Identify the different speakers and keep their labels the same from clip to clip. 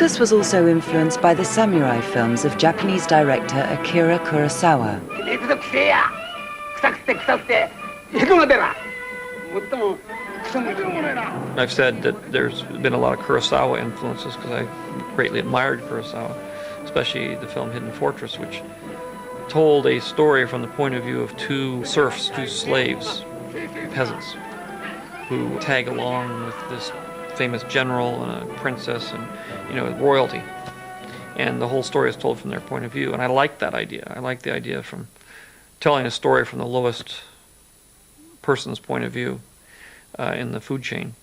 Speaker 1: Lucas was also influenced by the samurai films of Japanese director Akira Kurosawa.
Speaker 2: I've said that there's been a lot of Kurosawa influences because I greatly admired Kurosawa, especially the film Hidden Fortress, which told a story from the point of view of two serfs, two slaves, peasants, who tag along with this famous general and a princess and, royalty. And the whole story is told from their point of view. And I like that idea. I like the idea from telling a story from the lowest person's point of view in the food chain.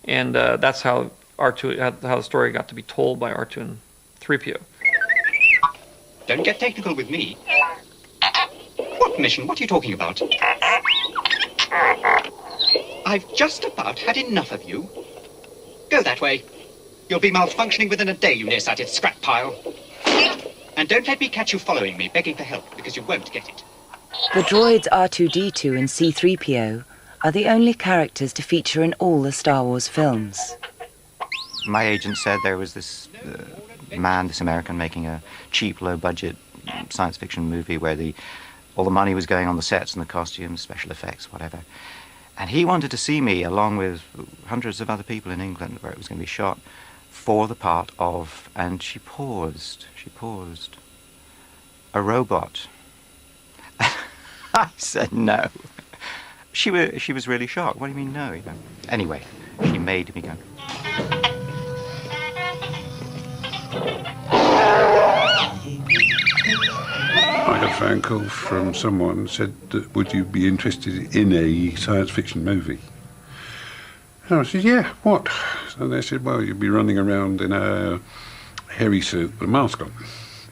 Speaker 2: And that's how R2, how the story got to be told by R2 and 3PO.
Speaker 3: Don't get technical with me. What mission? What are you talking about? I've just about had enough of you. Go that way. You'll be malfunctioning within a day, you nearsighted scrap pile. And don't let me catch you following me, begging for help, because you won't get it.
Speaker 1: The droids R2-D2 and C-3PO are the only characters to feature in all the Star Wars films.
Speaker 4: My agent said there was this this American, making a cheap, low-budget science fiction movie where all the money was going on the sets and the costumes, special effects, whatever. And he wanted to see me, along with hundreds of other people in England, where it was going to be shot, for the part of, and she paused, a robot. I said no. She was really shocked. What do you mean no? Anyway, she made me go.
Speaker 5: I got a phone call from someone who said, would you be interested in a science fiction movie? And I said, yeah, what? And they said, well, you'd be running around in a hairy suit with a mask on.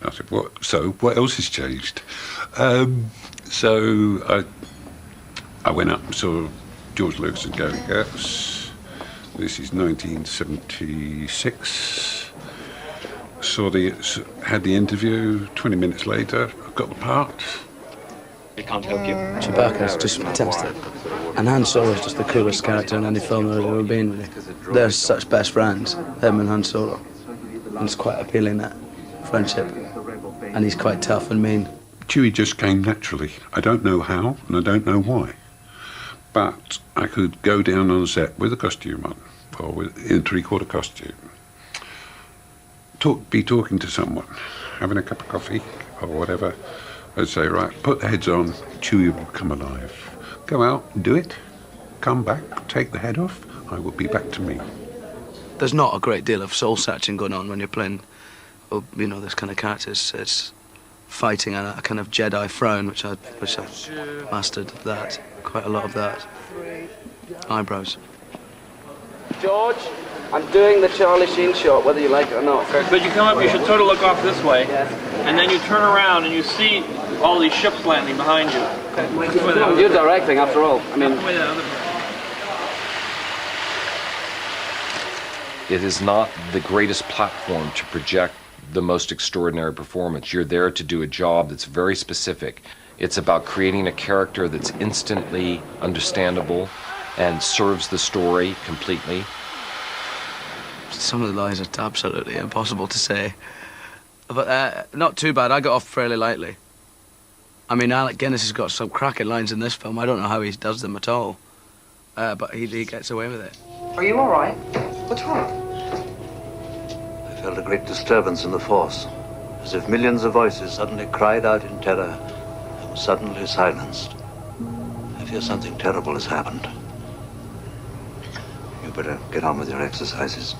Speaker 5: I said, what? So what else has changed? So I went up and saw George Lucas and Gary Kurtz. This is 1976. Had the interview. 20 minutes later, I got the part.
Speaker 3: We can't help you.
Speaker 6: Chewbacca's just fantastic. And Han Solo's just the coolest character in any film there's ever been, really. They're such best friends, him and Han Solo. And it's quite appealing, that friendship. And he's quite tough and mean.
Speaker 5: Chewie just came naturally. I don't know how, and I don't know why. But I could go down on set with a costume on, or in a three-quarter costume. Be talking to someone, having a cup of coffee or whatever. I'd say, right, put the heads on, Chewie will come alive. Go out, do it, come back, take the head off, I will be back to me.
Speaker 6: There's not a great deal of soul-searching going on when you're playing, this kind of characters. It's fighting a kind of Jedi throne, which I've mastered that, quite a lot of that. Eyebrows.
Speaker 7: George, I'm doing the Charlie Sheen shot, whether you like it or not.
Speaker 2: But you come up, you should sort of look off this way, and then you turn around and you see all these ships landing behind you.
Speaker 7: Okay. You're directing, after all.
Speaker 8: It is not the greatest platform to project the most extraordinary performance. You're there to do a job that's very specific. It's about creating a character that's instantly understandable and serves the story completely.
Speaker 6: Some of the lines are absolutely impossible to say. But not too bad. I got off fairly lightly. I mean, Alec Guinness has got some cracking lines in this film. I don't know how he does them at all. But he gets away with it.
Speaker 7: Are you all right? What's wrong?
Speaker 9: I felt a great disturbance in the force, as if millions of voices suddenly cried out in terror and were suddenly silenced. I fear something terrible has happened. You better get on with your exercises.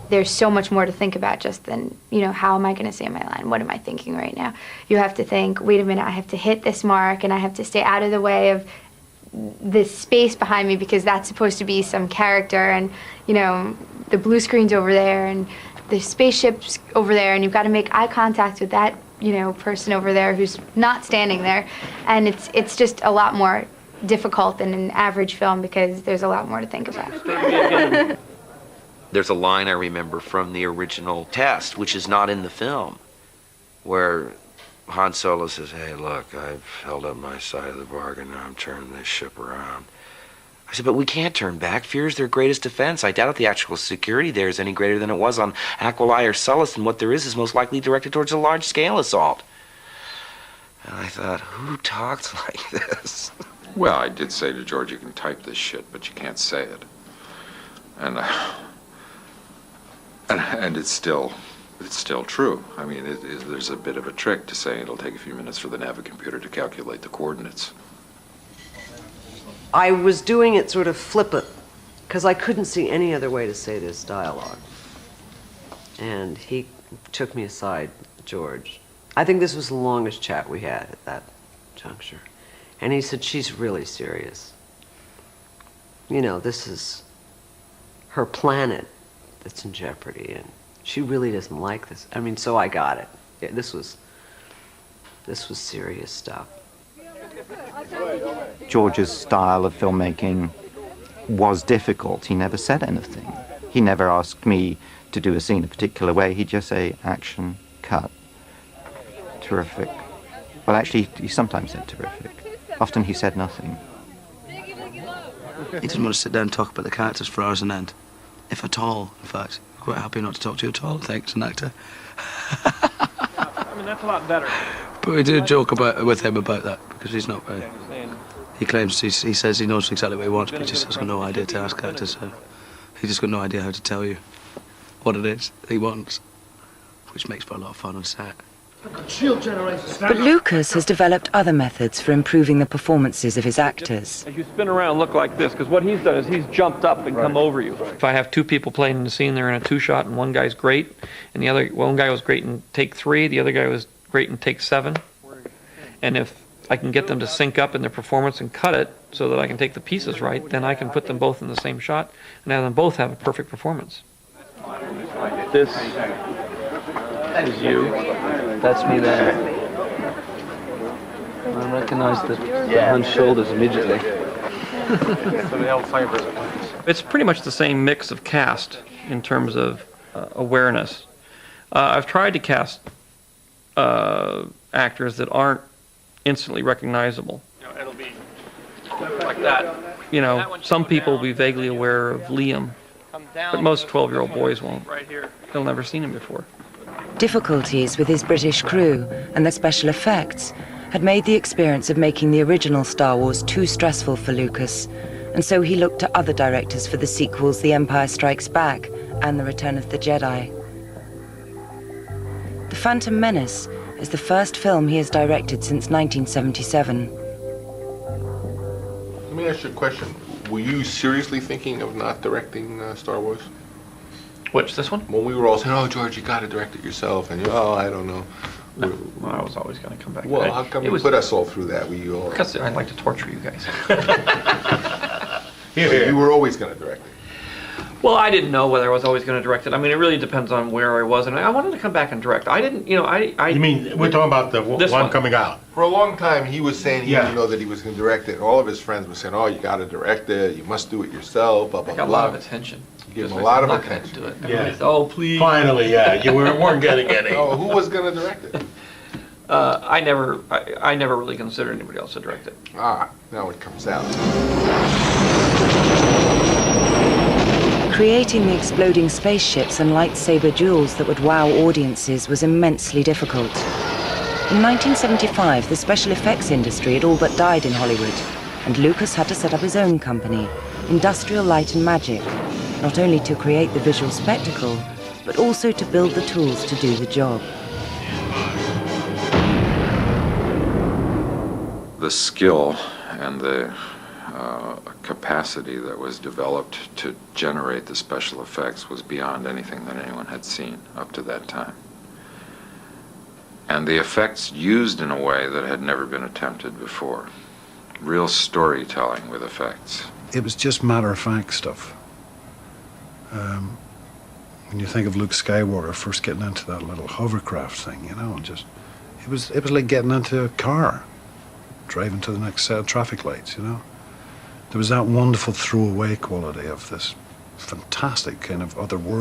Speaker 10: There's so much more to think about just than, how am I going to say my line? What am I thinking right now? You have to think, wait a minute, I have to hit this mark and I have to stay out of the way of this space behind me because that's supposed to be some character and, the blue screen's over there and the spaceship's over there and you've got to make eye contact with that, person over there who's not standing there. And it's just a lot more difficult than an average film because there's a lot more to think about.
Speaker 11: There's a line I remember from the original test, which is not in the film, where Han Solo says, hey, look, I've held up my side of the bargain, now I'm turning this ship around. I said, but we can't turn back. Fear is their greatest defense. I doubt if the actual security there is any greater than it was on Aquilai or Sullust, and what there is most likely directed towards a large-scale assault. And I thought, who talks like this?
Speaker 8: Well, I did say to George, you can type this shit, but you can't say it. And it's still true. I mean, there's a bit of a trick to saying it'll take a few minutes for the Navicomputer to calculate the coordinates.
Speaker 12: I was doing it sort of flippant, because I couldn't see any other way to say this dialogue. And he took me aside, George. I think this was the longest chat we had at that juncture. And he said, she's really serious. You know, this is her planet that's in jeopardy, and she really doesn't like this. I mean, so I got it. Yeah, this was serious stuff.
Speaker 4: George's style of filmmaking was difficult. He never said anything. He never asked me to do a scene a particular way. He'd just say, action, cut, terrific. Well, actually, he sometimes said terrific. Often he said nothing.
Speaker 6: He didn't want to sit down and talk about the characters for hours on end. If at all, in fact. Quite happy not to talk to you at all, thanks, an actor.
Speaker 2: I mean, that's a lot better.
Speaker 6: But we do joke with him about that, because he's not very... He claims, he says he knows exactly what he wants, but he just has got no idea to ask actors. So he just got no idea how to tell you what it is he wants, which makes for a lot of fun on set.
Speaker 1: But Lucas has developed other methods for improving the performances of his actors.
Speaker 2: As you spin around, look like this, because what he's done is he's jumped up and come over you. If I have two people playing in the scene, they're in a two-shot, and one guy's great, and one guy was great in take 3, the other guy was great in take 7. And if I can get them to sync up in their performance and cut it so that I can take the pieces right, then I can put them both in the same shot and have them both have a perfect performance. This is you.
Speaker 6: That's me there. I recognize the hunched shoulders immediately.
Speaker 2: It's pretty much the same mix of cast in terms of awareness. I've tried to cast actors that aren't instantly recognizable. It'll be like that. You know, some people will be vaguely aware of Liam, but most 12-year-old boys won't. They'll never seen him before.
Speaker 1: Difficulties with his British crew and the special effects had made the experience of making the original Star Wars too stressful for Lucas, and so he looked to other directors for the sequels The Empire Strikes Back and The Return of the Jedi. The Phantom Menace is the first film he has directed since 1977.
Speaker 13: Let me ask you a question. Were you seriously thinking of not directing Star Wars?
Speaker 2: Which, this one?
Speaker 13: When we were all saying, oh, George, you got to direct it yourself, and you, oh, I don't know.
Speaker 2: No, well, I was always going to come back.
Speaker 13: Well, how come you put us all through that?
Speaker 2: Because I like to torture you guys.
Speaker 13: You were always going to direct it.
Speaker 2: Well, I didn't know whether I was always going to direct it. I mean, it really depends on where I was, and I wanted to come back and direct. I didn't, you know, You
Speaker 14: mean, we're talking about the one coming out?
Speaker 13: For a long time, he was saying he didn't know that he was going to direct it. All of his friends were saying, oh, you got to direct it, you must do it yourself, blah, blah, blah.
Speaker 2: I got a lot of attention.
Speaker 13: You gave him a lot of attention.
Speaker 2: Do it. Yeah. Oh, please.
Speaker 14: Finally, yeah, you weren't getting any.
Speaker 13: Oh, who was going to direct it?
Speaker 2: I never really considered anybody else to direct it.
Speaker 13: Ah, now it comes out.
Speaker 1: Creating the exploding spaceships and lightsaber duels that would wow audiences was immensely difficult. In 1975, the special effects industry had all but died in Hollywood, and Lucas had to set up his own company, Industrial Light and Magic, not only to create the visual spectacle, but also to build the tools to do the job.
Speaker 8: The skill and the capacity that was developed to generate the special effects was beyond anything that anyone had seen up to that time. And the effects used in a way that had never been attempted before. Real storytelling with effects.
Speaker 5: It was just matter-of-fact stuff. When you think of Luke Skywalker first getting into that little hovercraft thing, you know, it was like getting into a car, driving to the next set of traffic lights, you know. There was that wonderful throwaway quality of this fantastic kind of other world.